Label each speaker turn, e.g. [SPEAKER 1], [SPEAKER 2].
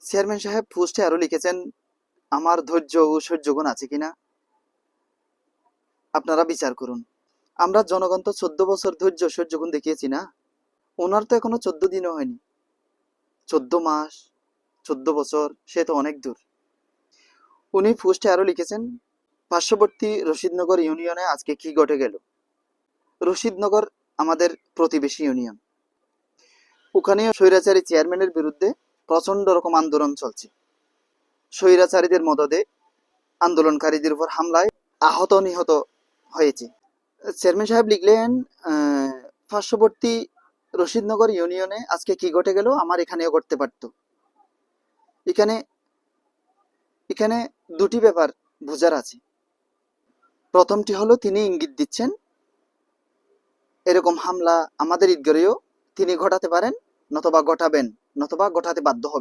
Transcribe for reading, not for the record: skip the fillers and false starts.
[SPEAKER 1] Chairman সাহেব পোস্টে আরো লিখেছেন, আমার ধৈর্য ও সহ্যগুণ আছে কিনা আপনারা বিচার করুন। আমরা জনগণ তো 14 বছর ধৈর্য সহ্যগুণ দেখিয়েছি না? ওনার তো এখনো 14 দিনও হয়নি। 14 মাস, 14 বছর, সে তো অনেক দূর। উনি পোস্টে আরো লিখেছেন, পার্শ্ববর্তী রশিদনগর ইউনিয়নে আজকে কি ঘটে গেল। রশিদনগর আমাদের প্রতিবেশী ইউনিয়ন। ওখানেও স্বৈরাচারী চেয়ারম্যানের বিরুদ্ধে প্রচন্ড রকম আন্দোলন চলছে। স্বৈরাচারীদের মদদে আন্দোলনকারীদের উপর হামলায় আহত নিহত হয়েছে। চেয়ারম্যান সাহেব লিখলেন, পার্শ্ববর্তী রশিদনগর ইউনিয়নে আজকে কি ঘটে গেল, আমার এখানেও ঘটতে পারতো। এখানে এখানে দুটি ব্যাপার বোঝার আছে। প্রথমটি হলো, তিনি ইঙ্গিত দিচ্ছেন এরকম হামলা আমাদের ঈদগাহেও তিনি ঘটাতে পারেন, নতবা ঘটাবেন, নতবা ঘটাতে বাধ্য হবেন।